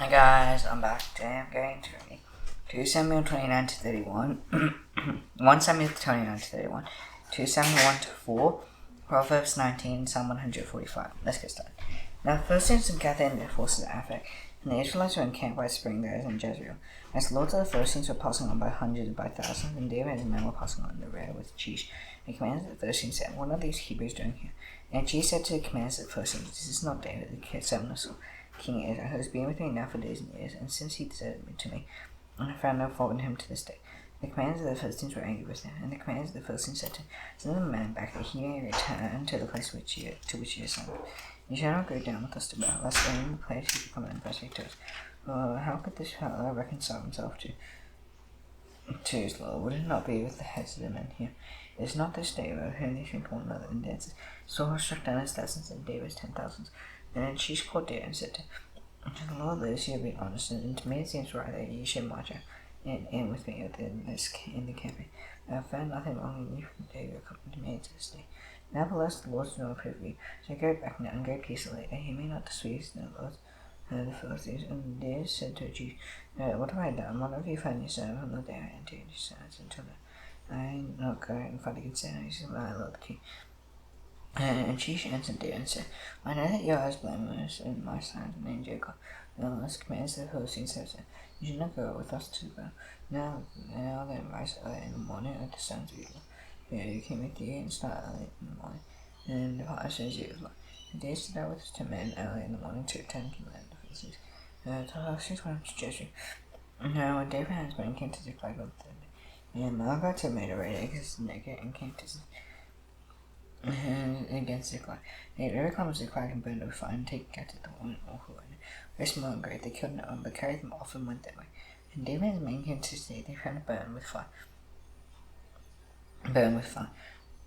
Hi guys, I'm back. Today I'm going to read 2 Samuel 29 to 31, 1 Samuel 29 to 31, 2 Samuel 1 to 4, Proverbs 19, Psalm 145. Let's get started. Now the Philistines gathered in their forces at Aphek, and the Israelites were encamped by spring bears in Jezreel. As the lords of the Philistines were passing on by hundreds and by thousands, and David and his men were passing on in the rear with Cheesh. The commanders of the Philistines said, "What are these Hebrews doing here?" And Cheesh said to the commanders of the Philistines, "This is not David, the son of Saul, King Israel, who has been with me now for days and years, and since he deserted me to me, and I found no fault in him to this day." The commanders of the Philistines were angry with him, and the commanders of the Philistines said to him, "Send the man back, that he may return to the place to which he is sent. You shall not go down with us to battle, lest in the place he become an adversary to us. How could this fellow reconcile himself to his Lord? Would it not be with the heads of the men here? Is not this day about whom they think one another in dances? Saul has struck down his thousands and David's 10,000s. And Cheesh called David and said to the Lord lives, you have been honest, and to me it seems right that you should march out in with me in the campaign. I have found nothing wrong in you from the day you accompanied me to this day. Nevertheless, the Lord does not approve of you. So go back now and go peacefully, that he may not displease the Lord the Philistines." And David said to Cheesh, "What have I done? What have you found yourself on the day I entered your sons until now? I am not going and fight against enemies of my Lord the King." And Cheesh answered David and said, "I know that you are as blameless in my sight and in Jacob. Nevertheless, commands the Philistines have said, you should not go with us to battle. Now then, rise early in the morning at the sons of Judah. You came with you and start early in the morning, and depart as soon as you is light. And David set out with his 10 men early in the morning to attend the land of the Philistines. The Philistines went up to Jezreel. Now when David and his men came to Ziklag on the third day, and Malachites had made a raid against Negev and came to against Ziklag. They had overcome Ziklag and burned it with fire, and taken captive the woman and all who were in it. Very small and great, they killed no one, but carried them off and went their way. And David and his men came to the city, they found it burned with fire.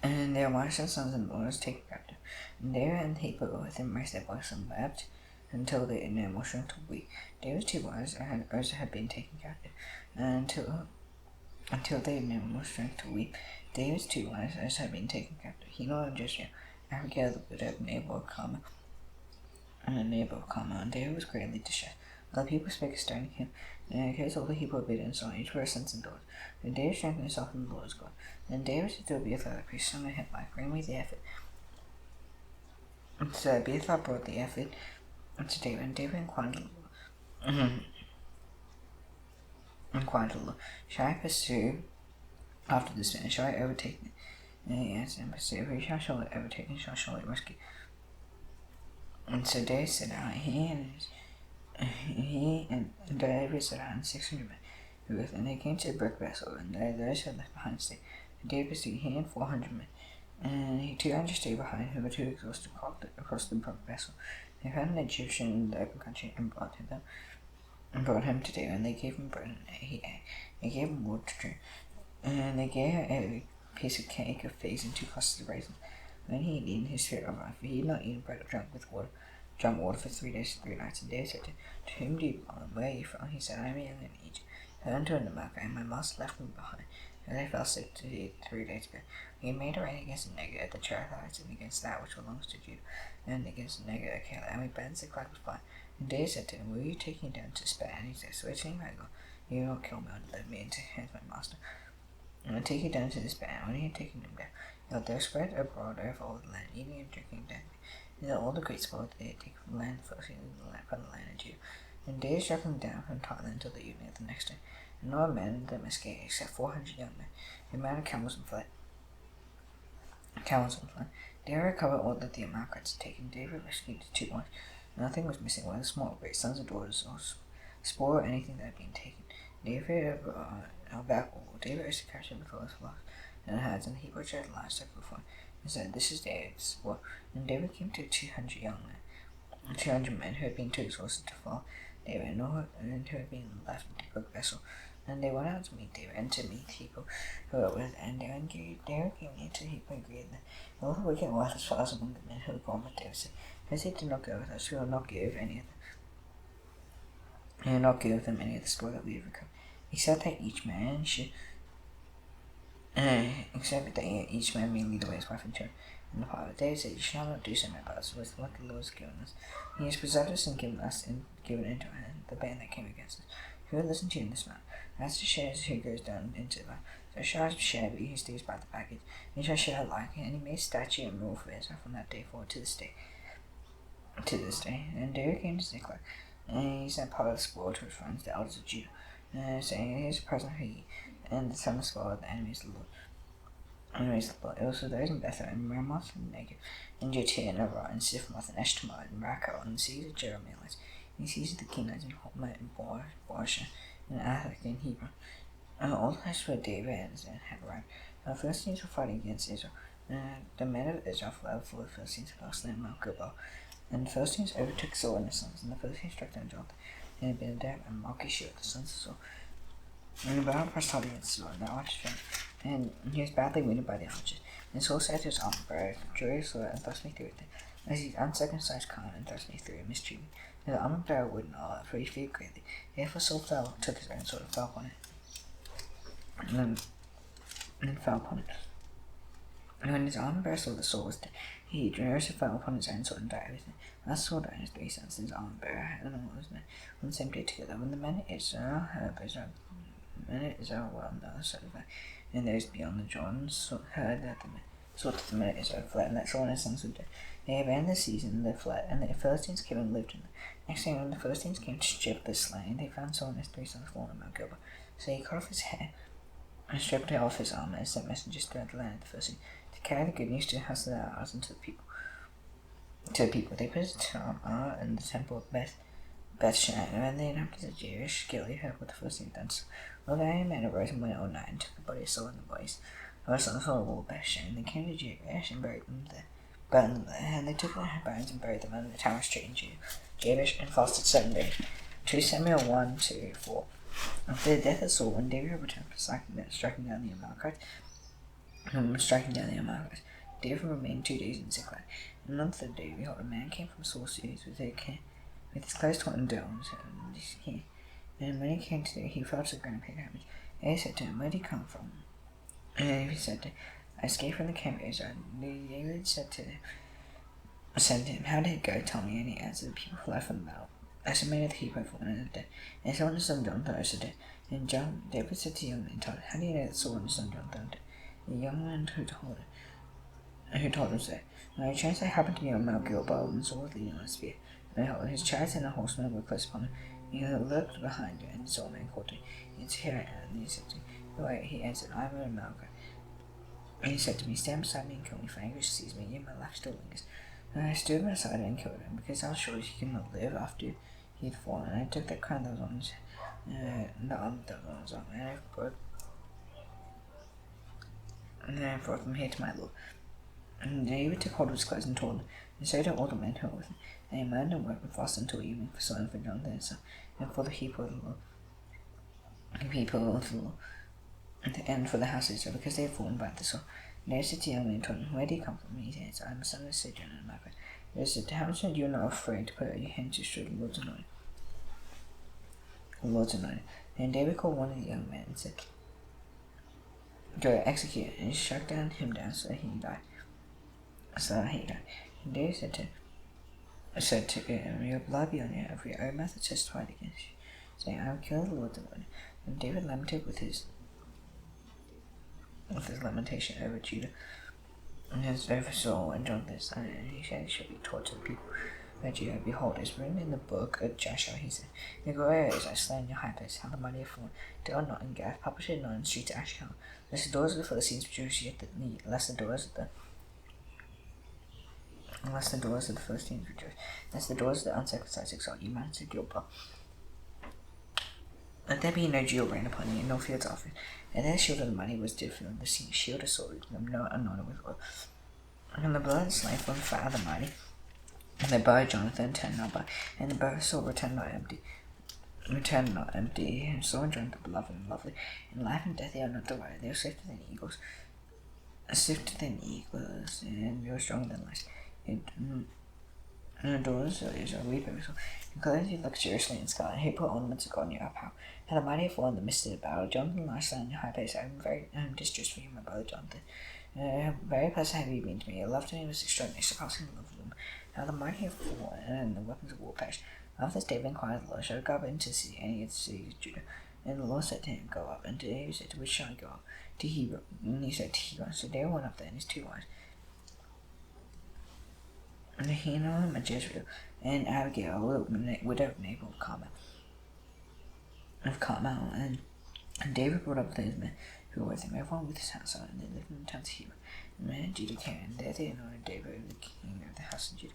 And their wives and sons and daughters taken captive. And David and the people who were with him raised their voice and wept until they had no more strength to weep. David's 2 wives also had been taken captive, and until they had no more strength to weep. David's 2 wives also had been taken captive, Hino and Jezreel, Abigail the widow of Nabal of Carmel, and David was greatly distressed. While the people spake of stoning him, and because all the people of and saw each for his sons and daughters. And David strengthened himself in the Lord's God. Then David said to Abiathar the priest, son of Hittai, bring me the ephod. And so Abiathar brought the ephod to David, and David inquired of the Lord, shall I pursue after this man? Shall I overtake him? And he answered and pursue, if we shall surely overtake him, shall surely rescue. And so David set out, he and David set out, and 600 men were with him. And they came to the brick vessel, and those who had left behind stayed. And David pursued, he and 400 men, and he 200 stayed behind, who were too exhausted to across the brick vessel. They found an Egyptian in the open country and brought him to David, and they gave him bread and he ate. They gave him water to drink, and they gave him a piece of cake of figs and 2 clusters of raisins. When he had eaten, his spirit revived, for he had not eaten bread or drunk water for 3 days and 3 nights. And David said to him, "To whom do you belong, and where are you from?" He said, "I am young in Egypt, I went to an America, and my master left me behind, and I fell sick 3 days ago. We had made a raid against Negev, the Cherethites, and against that which belongs to Judah, and against Negev, and we burned Ziklag with fire." And David said to him, "Will you take me down to spare?" And he said, "Swear to me by God, you will not kill me or deliver me into hands of my master. And I'll take you down to this band." When he had taken him down, he there spread abroad over all the land, eating and drinking daily. And all the great spoil that they had taken from the land of Philistine and from the land of Judah. And David struck them down from Thailand until the evening of the next day. And no men of them escaped, except 400 young men, who mounted camels and fled. David recovered all that the Amalekites had taken. David rescued the 2 wives. Nothing was missing, whether small or great, sons or daughters, or spoil or anything that had been taken. David back all. David also captured with all his flocks and herds, and the Hebrew judged livestock before him, and said, "This is David's spoil." And David came to 200 men who had been too exhausted to follow David, and who had been left in the brick vessel. And they went out to meet David, and to meet people who were with him. And David came near to the people and greeted them. And all the wicked and worthless fellows among the men who had gone with David said, "As they did not go with us, we will not give them any of the spoil that we have recovered, except that each man may lead away his wife and children." in the Bible. David said, "You shall not do so, my brothers, with what the Lord has given us. He has preserved us and given into our hand the band that came against us. Who will listen to you in this matter? As to shares who goes down into the so shall share be who stays by the baggage, and shall share alike, and he made statute and rule for Israel from that day forward to this day. And David came to Ziklag, and he sent part of the spoil to his friends, the elders of Judah, saying, Here's a present for ye, and the son of spoil of the enemies of the Lord. Also those in Bethel and Ramoth and Negev, and Jatir and Arah and Sifmoth and Eshtemoth and Rakel and the seas of Jeremielites, and the seas of the Kenites and Hopmah and Borsha and Athak and Hebron. And all the rest were David and had arrived. And the Philistines were fighting against Israel. And the men of Israel fled for the Philistines had lost them Mount Gilboa. And the Philistines overtook Saul and his sons, and the Philistines struck down Jonathan, and Abinadab and Malchishua, the sons of Saul. And the battle pressed hard against Saul, and that archer strength, and he was badly wounded by the archers. And Saul said to his armor bearer, Draw your sword and thrust me through it, as these uncircumcised come and thrust me through and mistreat me. And the armor bearer would not, for he feared greatly. Therefore Saul took his own sword and fell upon it. And fell upon it. And when his armor bearer saw that Saul was dead, he also fell upon his own sword and died with it. As Saul died, his 3 sons, his armor bearer, and all his men, on the same day together. When the men of Israel heard Israel were on the other side of that, and those beyond the Jordan heard that saw that the men of Israel fled, and that Saul and his sons were dead. They abandoned the seas and they fled, and the Philistines came and lived in them. Next day, when the Philistines came to strip the slain, they found Saul and his 3 sons fallen on Mount Gilboa. So he cut off his hair and stripped off his armor and sent messengers throughout the land of the Philistines to carry the good news to the house of their hours and to the people. They put his armor in the temple of Bethshan, and when they enacted the Jewish Gilead heard what the Philistines had done. So all the men arose and went all night and took the body of Saul and the bodies of the sons of Saul of all Bethshan. And they came to Jabesh and buried them there. Burned them there, and they took their bones and buried them under the tower street in Jabesh and fasted 7 days. 2 Samuel 1-4. After the death of Saul, when David returned from striking down the Amalekites, David remained 2 days in Ziklag. And on the 3rd day, behold, a man came from Saul's cities with his clothes torn and down, and when he came to it, he fell to the ground and paid homage. And he said to him, Where did he come from? And he said, I escaped from the camp of Israel. And David said to him, How did it go? Tell me. And he answered, The people fled from the battle. I submitted the people for one another dead. And Saul and his son Jonathan are also dead. And David said to the young man, How do you know that Saul and his son Jonathan are dead? The young man who told him so. Now it chanced that happened to me on Mount Gilboa when Saul was leaning on a spear. And behold, his chariots and the horsemen were close upon him. And he looked behind him, and saw a man called to him. And here I am. And he said to me, He answered, I am a Malachite. And he said to me, Stand beside me and kill me, for anguish seized me, yet my life still lingers. And I stood beside him and killed him, because I was sure he could not live after he had fallen. And I took that crown that was on his the armor that was on his arm, and I brought them here to my Lord. And David took hold of his clothes and tore them, and so did all the men who were with him. And he manned and worked and fasted until evening for Saul and for Jonathan his son, and for the people of the Lord, and for the house of Israel, because they had fallen by the sword. And David said to the young man and told him, Where do you come from? He answered, I am a son of C.Jun and Malchus. David said, How much you are not afraid to put out your hand to strike the Lord's anointed? And David called one of the young men and said, Go execute. And he struck him down so that he died. And David said to him, Your blood be on you, for your own mouth has testified against you, saying, I will kill the Lord's anointed. And David lamented with his lamentation over Judah, and over Saul and Jonathan his son, and he said, It shall be taught to the people of Judah. Behold, it is written in the book of Joshua, he said, The glory is I slain in your high place, how the mighty have fallen. Dwell not in Gath, publish it not in the streets of Ashkelon, lest the doors of the Philistines rejoice, lest the doors of the Philistines rejoice, lest the doors of the uncircumcised exalt you, man, said Gilboa. Let there be no jewel rain upon you, no fields offered. And their shield of the mighty was different, the shield of sword, them no anointed with oil. And the blood of the slain from the fat of the mighty, and the bow of Jonathan turned not by, and the bow of Saul returned not empty. And Saul and Jonathan beloved and lovely. In life and death they are not divided, they are swifter than eagles, and they are stronger than lions. And the daughters of Israel weep over Saul, and clothed you luxuriously in scarlet, who put ornaments of gold in your apparel. And the mighty have fallen in the midst of the battle. Jonathan lies down in your high place. I am distressed for you, my brother Jonathan. Very pleasant have you been to me. Your love to me was extraordinary, surpassing the love of them. How the mighty have fallen, and the weapons of war perished. After this David inquired the Lord, shall I go up into the city, any of the cities of Judah? And the Lord said to him, Go up. And to David said, To which shall I go up? To Hebron. And he said, To Hebron. So David went up there, and his 2 wives, and Ahinoam and Jezreel, and Abigail, widow of Nabal of Carmel, and David brought up those men who were with him, everyone with his household, and they lived in the towns of Hebron. And the men of Judah came, and there they anointed David over the king of the house of Judah.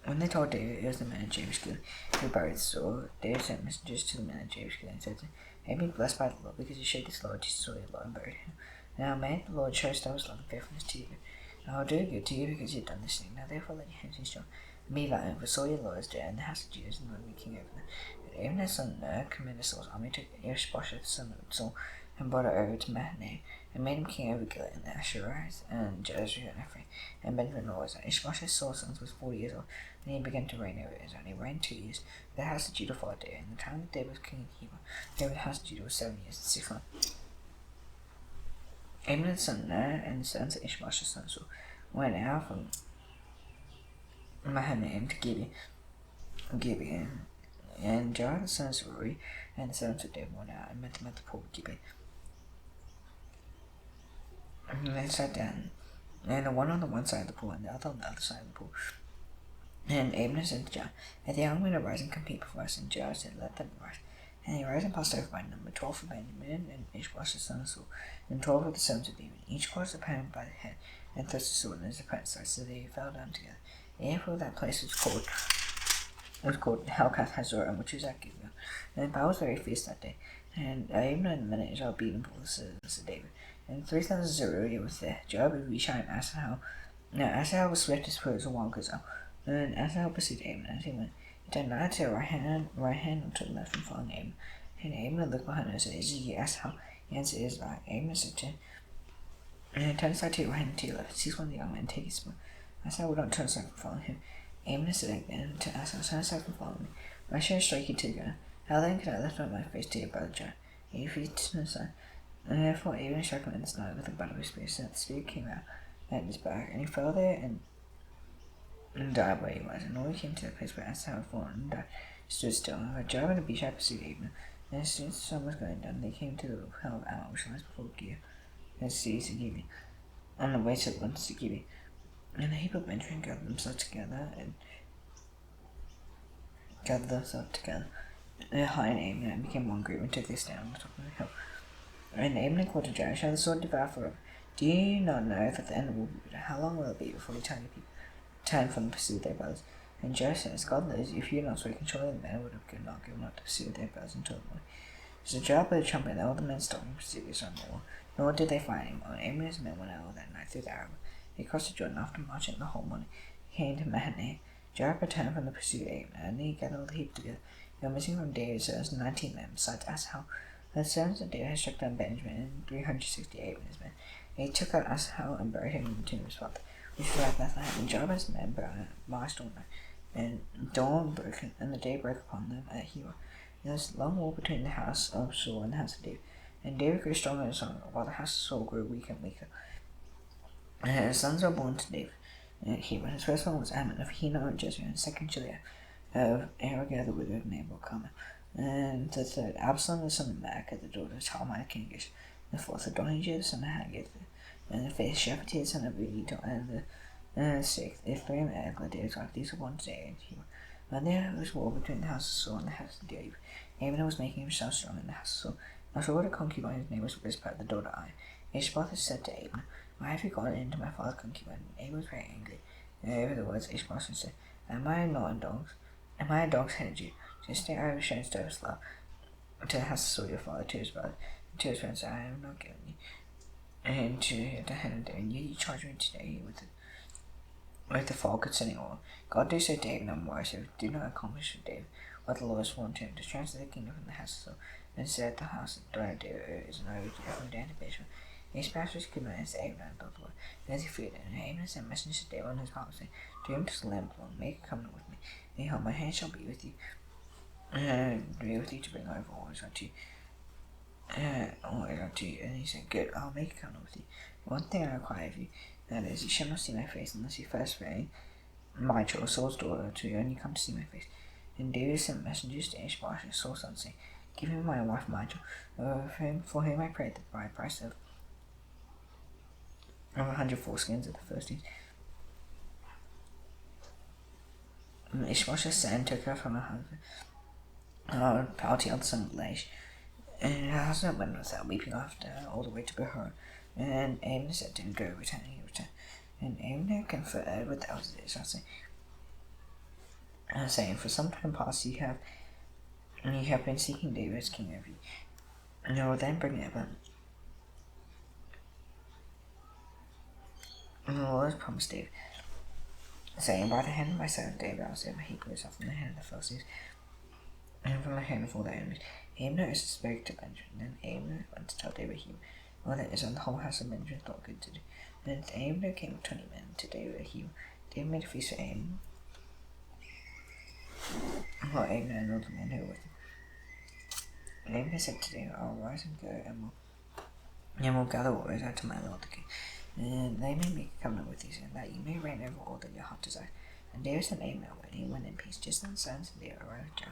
When they told David it was the men of Jabez who buried Saul, David sent messengers to the men of Jabez and said to them, May be blessed by the Lord, because you showed this Lord, you saw your Lord and buried him. Now may the Lord show steadfast love and faithfulness to you. And I will do good to you because you have done this thing. Now therefore let your hands be strong, and be violent, for Saul your Lord is dead, and the house of Judah is anointed me king over them. And even his son commanded Saul's army, took Ishbosheth, son of Saul, and brought it over to Mahanaim, and made him king over Gilead and the Ashurites, and Jezreel and Ephraim, and Benjamin also. Ishbosheth, Saul's son, was 40 years old, and he began to reign over Israel. And he reigned 2 years. The house of Judah followed David. In the time that David was king in Hebron, David's house of Judah was 7 years and 6 months. Abner the son of Ner, and the sons of Ishbosheth's son Saul, went out from Mahanaim to Gibeon, and Joab the son of Zeruiah, and the sons of David went out and met them at the pool of Gibeon. And they sat down, and the one on the one side of the pool, and the other on the other side of the pool. And Abner said to Joab, Let the young men arise and compete before us. And Joab said, Let them arise. And he rose and passed over by number, 12 for Benjamin, and Ishbosheth son of Saul, and 12 of the sons of David. Each caught his opponent by the head, and thrust his sword in his opponent's side, so they fell down together. Therefore that place was called Helkath Hazorim, which was at Gibeon. And the battle was very fierce that day. And Abner and the men of Israel beat them all the servants of David. And 3,000 of Zeruiah was there. Joab, Abishai, and Asahel. Now Asahel was swift as footed as a wild gazelle. And Asahel pursued Abner as he went. He turned neither to the right hand nor to the left, and following Abner. And Abner looked behind him and said, Is it you, Asahel? He answered, It is I. Abner said to him, and turn aside to your right hand and to your left. Seize one of the young men and take his sword. Asahel would not turn aside from following him. Abner said again to Asahel, Turn aside from following me. I shall strike you to the ground. How then could I lift up my face to your brother Joab? If he turned aside. And therefore Abner struck him in the side with the butt of his spear, so that the spear came out at his back, and he fell there and died where he was. And when he came to the place where Asahel had fallen and died, he stood still. However, Joab and Abishai pursued Abner. And as soon as the sun was going down, they came to the hill of Ammah, which lies before Gibeon, and the cities of Gibeon, on the way to the wilderness of Gibeon. And the people of Benjamin gathered themselves together, high in Abner, and became one group, and took their stand on the top of the hill. And Abner called to Joab, Shall the sword devour forever? Do you not know that the end will be bitter? How long will it be before we turn from the pursuit of their brothers? And Joab says, God knows, if you had not spoken, surely the men would have not given up to pursue their brothers until the morning. So Joab blew the trumpet, and all the men stopped and pursued Israel no more, nor did they find any more. And Abner and his men went out that night through the Arabah. They crossed the Jordan after marching the whole morning. He came to Mahanaim. Joab returned from the pursuit of Abner, and he gathered all the heap together. They were missing from David's servants 19 men, besides Asahel. The servants of David had struck down Benjamin and 368 of his men. And he took out Asahel and buried him in the tomb of his father, which was at Bethlehem. And Joab and his men marched all night. And dawn broke, and the day broke upon them at Hebron. There was a long war between the house of Saul and the house of David. And David grew stronger and stronger, while the house of Saul grew weaker and weaker. And his sons were born to David at Hebron. His first one was Ammon of Hino and Jezreel, and the second Gilead of Abigail the widow of Nabal Carmel. And the third, Absalom the son of Maacah, the daughter of Talmai king of Gish. The fourth, Adonijah the son of Haggith. And the fifth, Shephatiah the son of Edom. And the sixth, Ephraim and Eglah, David's wife. These were born to David at Hebron. And there was war between the house of Saul and the house of David. Abner was making himself strong in the house of Saul. Now Saul had a concubine whose name was Rizpah, the daughter of Ai. Ishbosheth said to Abner, Why have you gone into my father's concubine? And Abner was very angry. And over the words, Ishbosheth said, Am I a dog's headed you? Just stay I have shown steadfast love to the house of Saul your father, to his brother, and to his friends. I have not given you, and to the hand of David. And you charge me today with the fall concerning all. God do so to David, and more, so do not accomplish for David what the Lord has sworn to him, to transfer the kingdom from the house of Saul, and set the house of David is an over from Dan to Benjamin. His pastors could not answer Abner and the Lord, and as he feared it, and Abner sent messengers to David on his part, saying, To him to the lamb belong, make a covenant with me. And behold, my hand shall be with you, and be with you to bring over all Israel to you. what I got to you, and he said, good, I'll make a covenant with you. One thing I require of you, that is, you shall not see my face unless you first bring my choice, Saul's daughter, to you, and you come to see my face. And David sent messengers to Ishbosheth, Saul's son, saying, give him my wife Michal, for whom I prayed the bride price of 100 foreskins of the Philistines. And Ishbosheth sent and took her from her husband, Paltiel, the son of Laish. And her husband went with her, weeping after her all the way to Behor. And Abner said to him, go, return, and he returned. And Abner conferred with the elders of Israel, saying, for some time past you have been seeking David as king over you. And I will then bring it about. And the Lord has promised David, saying, by the hand of my servant David I will save my people yourself from the hand of the Philistines, and from the hand of all their enemies. Abner also spoke to Benjamin. Then Abner went to tell David he all that is on the whole house of Benjamin thought good to do. And Abner came with 20 men to David at Hebron. David made a feast for Abner, while Abner and all the men who were with him. And Abner said to David, I will rise and go, and we'll gather warriors out to my lord the king. And they may make a covenant with you, saying that you may reign over all that your heart desires. And David sent Abner away, and he went in peace. Just then the sons of David arrived at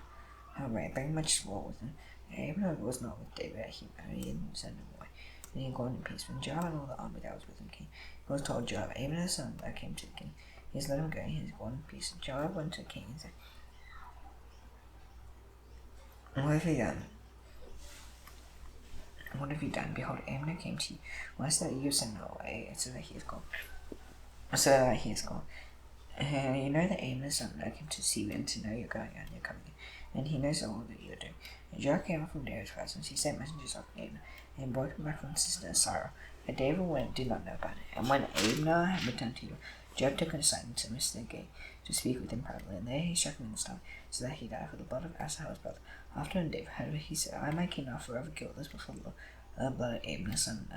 However, very much sport with him. Abner was not with David at Hebron, he didn't send him away. And he had gone in peace. When Joab and all the army that was with him came, he was told Joab, Abner's son that came to the king. He has let him go, he has gone in peace. And Joab went to the king and said, what have you done? What have you done? Behold, Abner came to you. Why is that you sent him away, so that he is gone? And you know that Abner's son came to see you and to know you're going and you're coming in. And he knows all that you're doing. And Joab came up from David's presence. He sent messengers up to Abner and brought him back from his sister Sarah. But David did not know about it. And when Abner had returned to you, Joab took him aside into the midst of the gate to speak with him privately. And there he struck him in the stomach, so that he died for the blood of Asahel his brother. After when David heard of it, he said, I, my king, now forever killed this before the Lord. The blood of Abner's son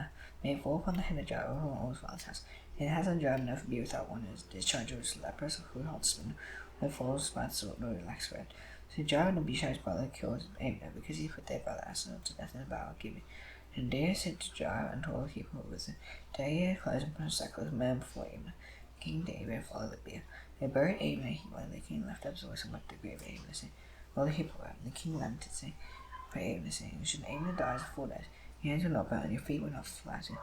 may it fall upon the head of Joab over all his father's house. It has on Joab never be without one who is discharged of his lepers, who holds spindle, who falls by the sword, nor relax bread. So Joab and Abishai's brother killed Abner, because he put their brother Asahel to death in a battle of Gibeon. And David said to Joab and to all the people who were with him, David clothed him from sackcloth man before Abner. King David followed the bier. They buried Abner at Hebron, and the king left up his voice and wept the grave of Abner, saying, while the people wept, the king lamented, saying, for Abner, saying, should Abner die as a 4 days? Your hands were not bound, your feet were not flattened.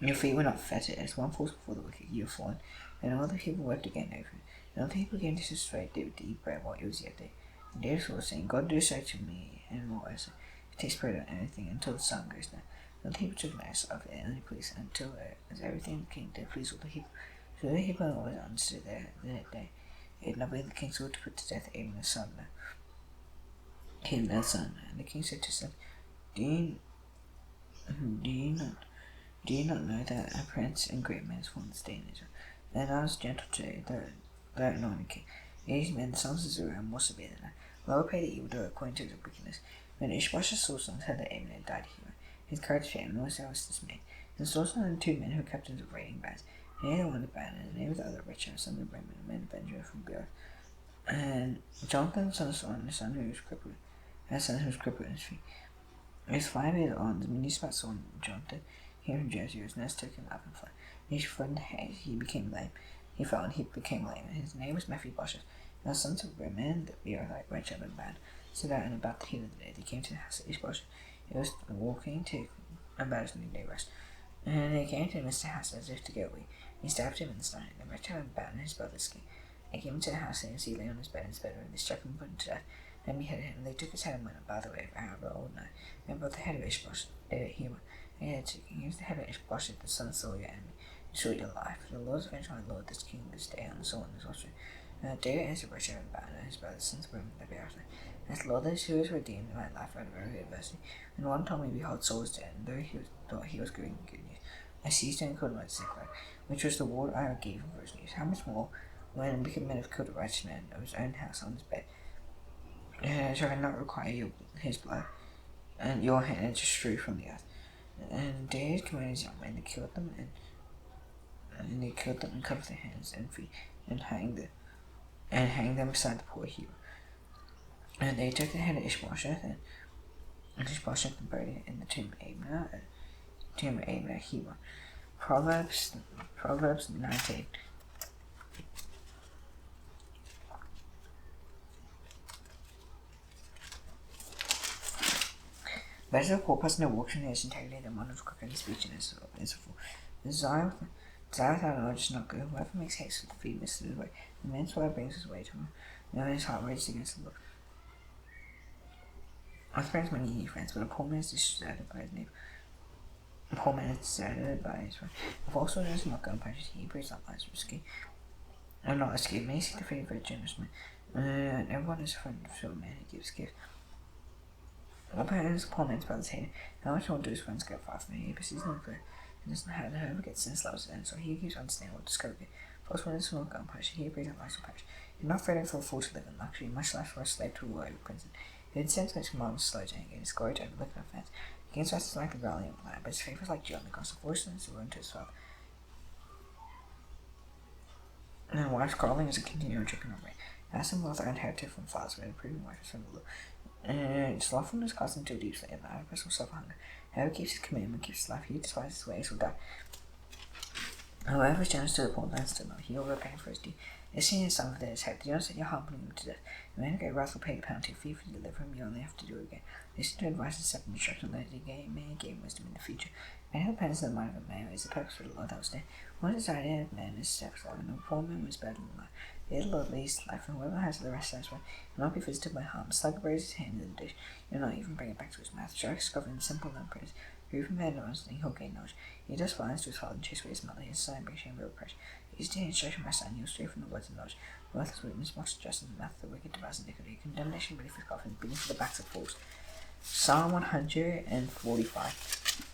Your feet were not fettered, as one falls before the wicked, you have fallen. And all the people wept again over it. And all the people began to persuade David to eat bread while it was yet day. And David was saying, God do so to me, and more also, if it takes bread or anything until the sun goes down. And the people took notice of it, and they pleased until as everything the king did please all the people. So the people always understood that day. It had not been the king's will to put to death Abner's son. And the king said to his son, Do you not know that a prince and great men is formed to stay in Israel? And I was gentle today, though anointed king. These men, the sons of Zerah, are more severe than I. Lower pay the evildoer according to their wickedness. When Ishbosheth Saul's sons heard that Abner had died here, his courage failed, and also was dismayed. And Saul's son and 2 men who were captains of raiding bands. And neither one of the band, and his name was the other Richard, son of Bremen, a man of Benjamin from Beer. And Jonathan, son of Saul, and his son who was crippled, in his feet. He was 5 years old, and the news about Saul and Jonathan, here from Jersey, his nurse took him up and fled. He fled in haste, he became lame. He fell and he became lame, and his name was Mephibosheth. And the sons of Bremen, the Beerite, Rachel and band, set out, and about the heat of the day they came to the house of Ishbosheth. He was walking to about his noonday rest. And they came to Mr. House as if to get away. He stabbed him in the stomach, and Rachel and band his brother's skin. They came into the house, and he lay on his bed in his bedroom. They struck him and put him to death. Then beheaded him, and they took his head and went by the way of Arab all night. And brought the head of Ishbosheth, he was the head of Ishbosheth, the son of Saul, your enemy, and sought your life. For the Lord avenged my Lord this king this day on Saul and his offspring. David answered Rachel and Baal and his brothers, sons of women, the Beerite. As the Lord who has redeemed my life out of every adversity. And one told me, behold, Saul is dead, and though thought he was going good news, I seized him and killed him at Ziklag, which was the ward I gave him for his news. How much more, when wicked men have killed a righteous man of his own house on his bed, shall I not require his blood, and your hand to strew from the earth? And David commanded his young men, they killed them, and cut off their hands and feet, and hanged them beside the poor hero. And they took the head of Ishbosheth, and his portion buried in the tomb of Abner, Hebron. Proverbs 19. Better a poor person who walks in his integrity than one who's quick in his speech and is a fool. Desire without knowledge is not good. Whoever makes haste with the feet misses his way. The man's word brings his way to him. No, his heart rages against the Lord. A friend many new friends, but a poor man is deserted by his neighbor. A poor man is deserted by his friend. A false one is not going to punish. He breaks up lies risky. I'm not escape. May seek the fate of a generous man. Everyone is a friend of a man who gives gifts. One parent is a poor man's brother's hater. How much more do his friends go far from him? He perceives no good. He doesn't have to whoever gets sense loves it, and so he keeps understanding what discovered it. False one is not going to punish. He breaks up lies will perish. You're not afraid for a fool to live in luxury, much less for a slave to rule over prison. He incense makes command slow to anger, and his glory to overlook an offense. He gains rest like a valiant lion, but his favor is like dew on the grass. The voice is ruin to his father. And then wife's quarreling is a continual dripping of rain. As some wealth are inherited from fathers, but improving wife is from the Lord. Slothfulness caused him to a deep sleep, and the person will suffer hunger. Whoever keeps his commandment keeps his life. He despises his ways will die. Whoever is generous to the poor lands to know, he will repay for his deed. Is seen in some of his head. Do not set your heart putting him to death. The man who great wrath will pay the penalty. If you deliver him, you only have to do it again. Listen to advice and step in instruction, that he may gain wisdom in the future. Man who depends on the mind of a man is the purpose for the Lord that will stand. One desire of man is steps love, and no poor man was better than life. The Lord leads life, and whoever has the rest satisfied will not be visited by harm. Slug raises his hand in the dish, he will not even bring it back to his mouth. Sharks cover in simple and praise. Who from man knows, then he'll gain knowledge. He does violence to his father and chase away his mother. His son brings shame and reproach. He is to instruction, my son, you'll stray from the words of knowledge. Worthless witness must justice in the mouth of the wicked devours iniquity. Condemnation ready for his coffin, beating for the backs of fools. Psalm 145.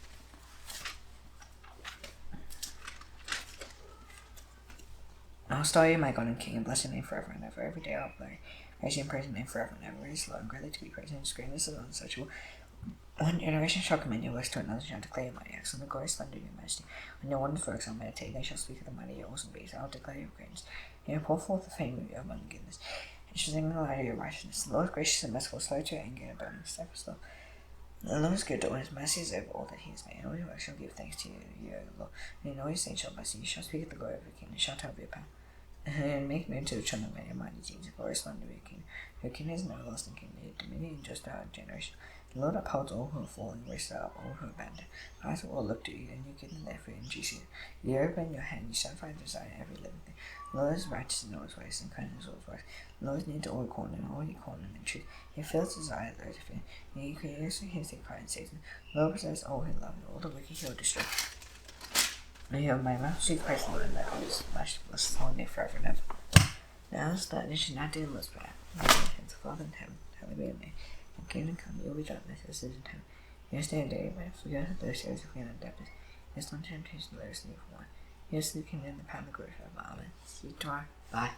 I'll star you, my God and King, and bless your name forever and ever. Every day I'll praise you and praise your name forever and ever. It is low and greatly to be praised, and his greatness is unsearchable. One generation shall commend your works to another, shall declare your mighty acts, and the glorious splendor of your majesty. When your wondrous works I'll meditate, they shall speak of the mighty, awesome deeds. I'll declare your greatness. You will pour forth the fame of your abundant goodness, and shall sing the light of your righteousness. The Lord is gracious and merciful, slow to anger, and abounding steadfast love. The Lord is good, all his mercy is over all that he has made. All your works shall give thanks to you, O Lord. And in all your saints shall bless you. You shall speak of the glory of your kingdom, shall tell of your power. And make me into the children of your mighty deeds, the glorious splendor of your kingdom. Your kingdom is an everlasting kingdom, your dominion and just our generation. The Lord upholds all who are falling, raises up all who are abandoned. Eyes will look to you, and you give them their food in Jesus. You open your hand, you satisfy the desire of every living thing. The Lord is righteous in all his ways, and kind in all his ways. The Lord is near to all who call him, all who call him in truth. He fills desire those who fear. He creates hears their cry and saves them. The Lord preserves all who love him, all the wicked he will destroy. May your my mouth speak praise the Lord, and that all his mercy bless his holy name forever and ever. Now is that it should not do the Lord's prayer. Hands of Father in heaven, hallowed be your name. Your kingdom come, your will be done, as it is in heaven. Give us day and day, but forgive us those sins if we are indebted. Yes, not temptation, let us leave from one. Yes, the kingdom, the power, and the glory forever. Amen. See you tomorrow. Bye.